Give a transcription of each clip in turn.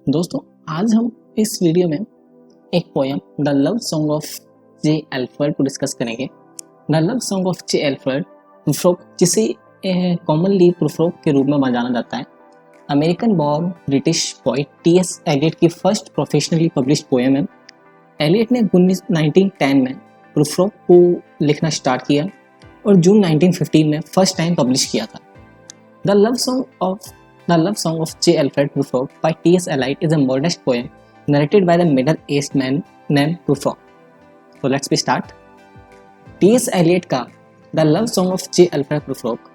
दोस्तों, आज हम इस वीडियो में एक poem the love song of J Alfred को डिस्कस करेंगे। The love song of J Alfred Prufrock, जिसे कॉमनली प्रुफ्रोक के रूप में जाना जाता है, American born British poet T S. Eliot की फर्स्ट प्रोफेशनली पब्लिश्ड पोयम है। एलियट ने 1910 में प्रुफ्रोक को लिखना स्टार्ट किया और जून 1915 में फर्स्ट टाइम पब्लिश किया था। The love song of J. Alfred Prufrock by T.S. Eliot is a modest poem narrated by the middle-aged man named Prufrock. So let's start. T.S. Eliot का The Love Song of J. Alfred Prufrock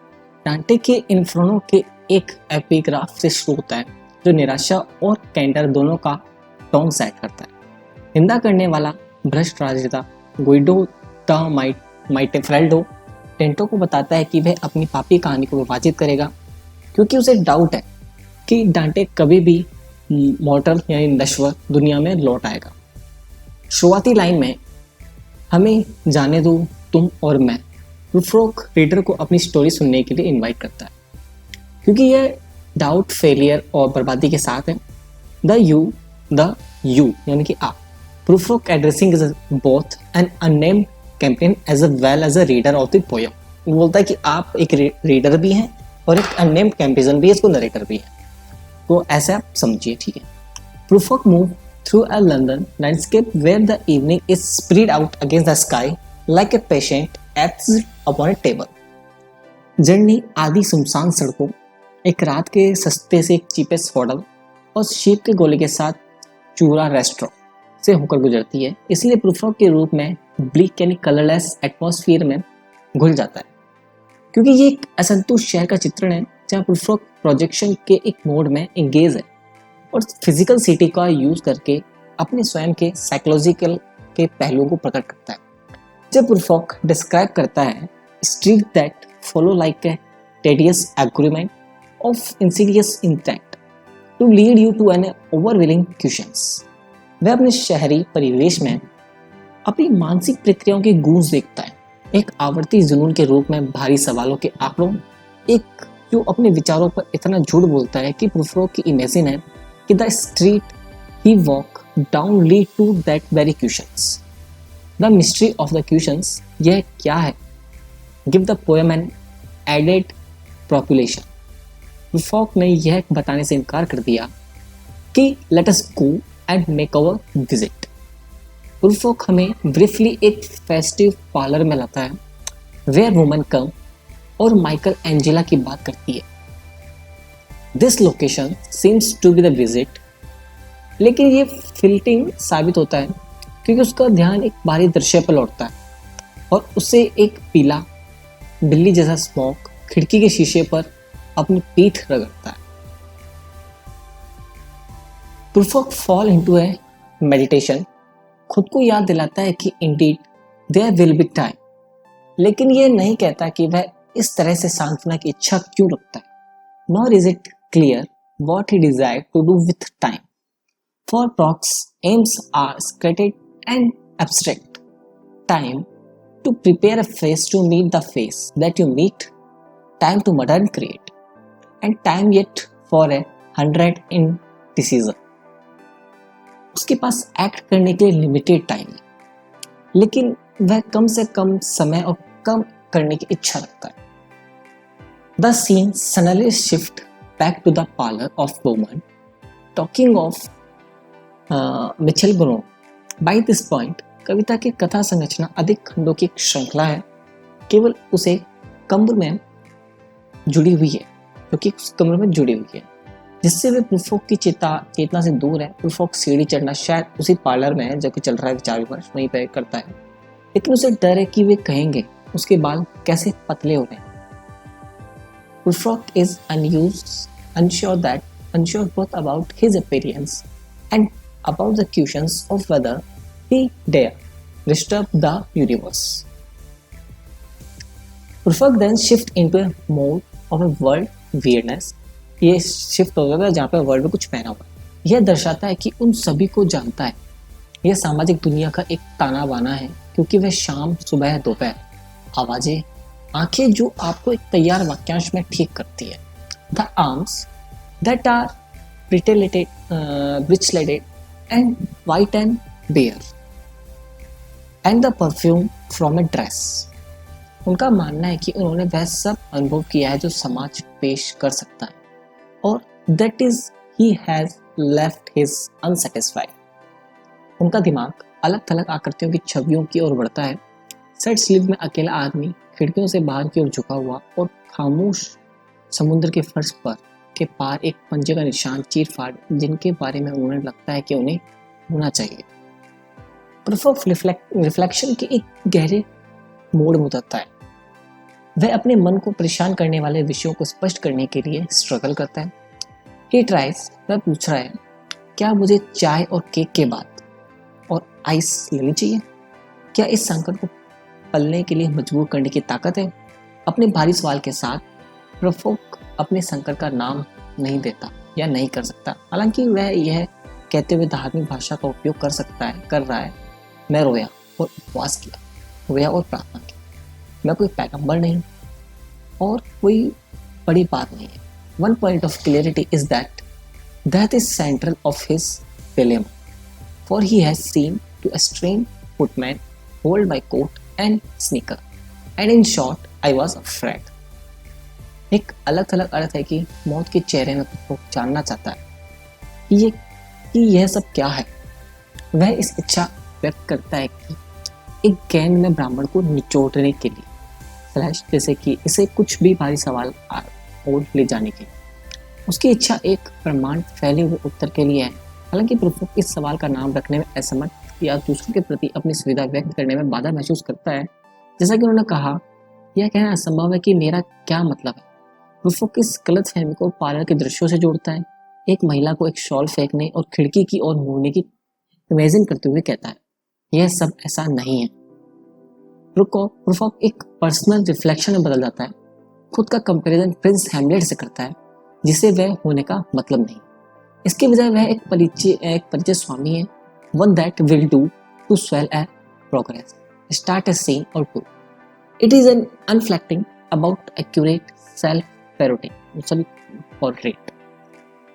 डांटे के inferno के एक epigraph से शुरू होता है, जो निराशा और कैंडर दोनों का टोन सेट करता है। निंदा करने वाला भ्रष्ट राजनेता गुइडो द माइटेफ्रेल्डो टेंटो को बताता है कि वह अपनी पापी कहानी को विभाजित करेगा, क्योंकि उसे डाउट है कि डांटे कभी भी मॉर्टल यानी नश्वर दुनिया में लौट आएगा। शुरुआती लाइन में हमें जाने दो तुम और मैं, प्रुफ्रोक रीडर को अपनी स्टोरी सुनने के लिए इनवाइट करता है, क्योंकि यह डाउट, फेलियर और बर्बादी के साथ है। द यू यानी कि आप, Prufrock addressing is both an unnamed companion as well as a reader of the poem. वो बोलता है कि आप एक रीडर भी हैं और एक अननेम्ड कैंपेजन भी है, इसको नरेटर भी है, तो ऐसा आप समझिए, ठीक है। Prufrock move through a London landscape where the evening is spread out against the sky like a patient eats upon a table. Journey आधी सुनसान सड़कों, एक रात के सस्ते से एक चीपेस्ट होटल और शीप के गोले के साथ चूरा रेस्टोरेंट से होकर गुजरती है, इसलिए प्रुफ्रोक के रूप में ब्लीक यानी कलरलेस एटमॉस्फेयर में घुल जाता है, क्योंकि ये एक असंतुष्ट शहर का चित्रण है जहाँ प्रुफ्रोक प्रोजेक्शन के एक मोड में एंगेज है और फिजिकल सिटी का यूज करके अपने स्वयं के साइकोलॉजिकल के पहलुओं को प्रकट करता है। जब प्रुफ्रोक डिस्क्राइब करता है street that follow like a tedious agreement of insidious intent to lead you to an overwhelming questions, वह अपने शहरी परिवेश में अपनी मानसिक प्रक्रियाओं की गूंज देखता है, एक आवर्ती जुनून के रूप में भारी सवालों के आंकड़ों, एक जो अपने विचारों पर इतना झूठ बोलता है कि प्रुफ्रोक की इमेजिन है कि the street he walk down lead to that very questions. The mystery of the questions, यह क्या है, give the poem an added population. Prufrock ने यह बताने से इनकार कर दिया कि let us go and make our visit. Prufrock हमें ब्रीफली एक फेस्टिव पार्लर में लाता है, वेयर वुमन कम, और माइकल एंजेला की बात करती है। This location seems to be the visit, लेकिन ये फिल्टिंग साबित होता है क्योंकि उसका ध्यान एक बाहरी दृश्य पर लौटता है और उसे एक पीला बिल्ली जैसा स्मोक खिड़की के शीशे पर अपनी पीठ रगड़ता है। Prufrock fall into a meditation, खुद को याद दिलाता है कि indeed there will be time, लेकिन यह नहीं कहता कि वह इस तरह से सांत्वना की इच्छा क्यों रखता है। Nor is it clear what he desire to do with time, for Prufrock's aims are skated and abstract. Time to prepare a face to meet the face that you meet, time to murder and create, and time yet for a 100 indecision. उसके पास act करने के लिए limited time है, लेकिन वह कम से कम समय और कम करने की इच्छा रखता है। The scene suddenly shift back to the parlour of woman talking of Michelangelo. By this point कविता की कथा संरचना अधिक खंडों की एक श्रृंखला है, केवल उसे कमरे में जुड़ी हुई है, क्योंकि उस कमरे में जुड़ी हुई है जिससे वे प्रुफ्रोक की चेतना से दूर है। प्रुफ्रोक सीढ़ी चढ़ना शायद उसी पार्लर में है जबकि चल रहा है विचार विमर्श, वहीं पर करता है, लेकिन उसे डर है कि वे कहेंगे उसके बाल कैसे पतले हो रहे हैं। प्रुफ्रोक is unsure both about his appearance and about the questions of whether he dare disturb the universe. Prufrock then shift into a mode of a world weirdness. ये शिफ्ट हो जाता है जहाँ पे वर्ल्ड में कुछ पहना हुआ है। यह दर्शाता है कि उन सभी को जानता है, यह सामाजिक दुनिया का एक ताना बाना है, क्योंकि वह शाम, सुबह, दोपहर, आवाजें, आंखें जो आपको एक तैयार वाक्यांश में ठीक करती है। The arms that are bristleted and white and bare, and the perfume from a dress. उनका मानना है कि उन्होंने वह सब अनुभव किया है जो समाज पेश कर सकता है, और that is he has left his unsatisfied. उनका दिमाग अलग थलग आकृतियों की छवियों की ओर बढ़ता है। सेट स्लीव में अकेला आदमी खिड़कियों से बाहर की ओर झुका हुआ और खामोश समुद्र के फर्श पर के पार एक पंजे का निशान चीर फाड़ जिनके बारे में उन्हें लगता है कि उन्हें होना चाहिए। प्रूफ ऑफ रिफ्लेक्शन के एक गहरे मोड़ में उतरता है। वह अपने मन को परेशान करने वाले विषयों को स्पष्ट करने के लिए स्ट्रगल करता है। ही ट्राइज, वह पूछ रहा है, क्या मुझे चाय और केक के बाद और आइस लेनी चाहिए? क्या इस संकट को पलने के लिए मजबूर करने की ताकत है? अपने भारी सवाल के साथ प्रूफ अपने संकट का नाम नहीं देता या नहीं कर सकता। हालांकि वह यह कहते हुए धार्मिक भाषा का उपयोग कर रहा है, मैं रोया और उपवास किया, रोया और प्रार्थना की। मैं कोई पैगंबर नहीं और कोई बड़ी बात नहीं है। One point of clarity is that death is central of his dilemma, for he has seen to a strange footman hold my coat and sneaker, and in short, I was afraid. एक अलग थलग अर्थ है कि मौत के चेहरे में वो जानना चाहता है कि यह सब क्या है। वह इस इच्छा व्यक्त करता है कि एक गेंद में ब्राह्मण को निचोड़ने के लिए जैसे कि इसे कुछ भी भारी सवाल और ले जाने के लिए। उसकी इच्छा एक प्रमाण फैले हुए उत्तर के लिए है। हालांकि प्रूफ इस सवाल का नाम रखने में असमर्थ या दूसरों के प्रति अपनी सुविधा व्यक्त करने में बाधा महसूस करता है। जैसा कि उन्होंने कहा, यह कहना असंभव है कि मेरा क्या मतलब है। प्रूफ इस गलत फहमी को पार्लर के दृश्यों से जोड़ता है। एक महिला को एक शॉल फेंकने और खिड़की की ओर मुड़ने की इमेजिन करते हुए कहता है, यह सब ऐसा नहीं है। प्रूफ एक पर्सनल रिफ्लेक्शन में बदल जाता है। खुद का कंपैरिजन प्रिंस हैमलेट से करता है, जिसे वह होने का मतलब नहीं। इसके बजाय वह एक परिचय स्वामी है, one that will do to swell a progress, start a scene or two. It is an unflecting about accurate self-portrait.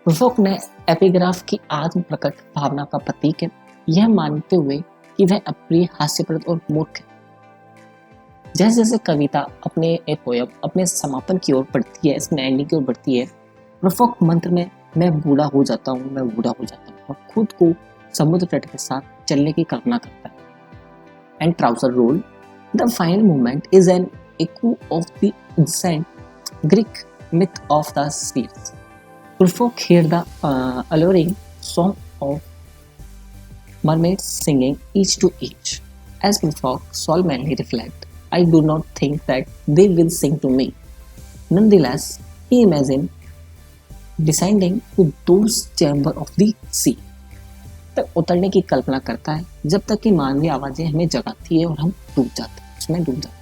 Proof ने एपिग्राफ की आत्म प्रकट भावना का प्रतीक है, यह मानते हुए कि वह अप्रिय, हास्यप्रद और मूर्ख है। जैसे जैसे कविता अपने समापन की ओर बढ़ती है, इसमें एंडिंग की ओर बढ़ती है, प्रूफ मंत्र में मैं बूढ़ा हो जाता हूँ, मैं बूढ़ा हो जाता हूँ, और खुद को समुद्र तट के साथ चलने की कल्पना करता है। And trouser roll, the final movement is an echo of the ancient Greek myth of the spheres. Prufrock hear the alluring song of mermaids singing each to each. As Prufrock solemnly reflect, I do not think that they will sing to me. Nonetheless, he imagined descending to those chambers of the sea. तक उतरने की कल्पना करता है जब तक कि मानवीय आवाजें हमें जगाती है और हम डूब जाते हैं, उसमें डूब जाते हैं।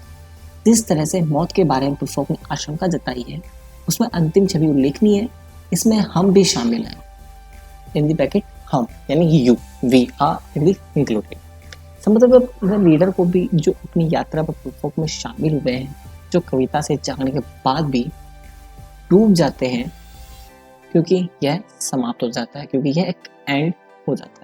जिस तरह से मौत के बारे में प्रूफ ने आशंका जताई है, उसमें अंतिम छवि उल्लेखनीय है। इसमें हम भी शामिल हैं, इन दी ब्रैकेट हम यानी you, we are in the included. मतलब रीडर को भी जो अपनी यात्रा पर प्रूफ में शामिल हुए हैं, जो कविता से जागने के बाद भी डूब जाते हैं, क्योंकि यह समाप्त हो जाता है, क्योंकि यह एक एंड हो जाता है।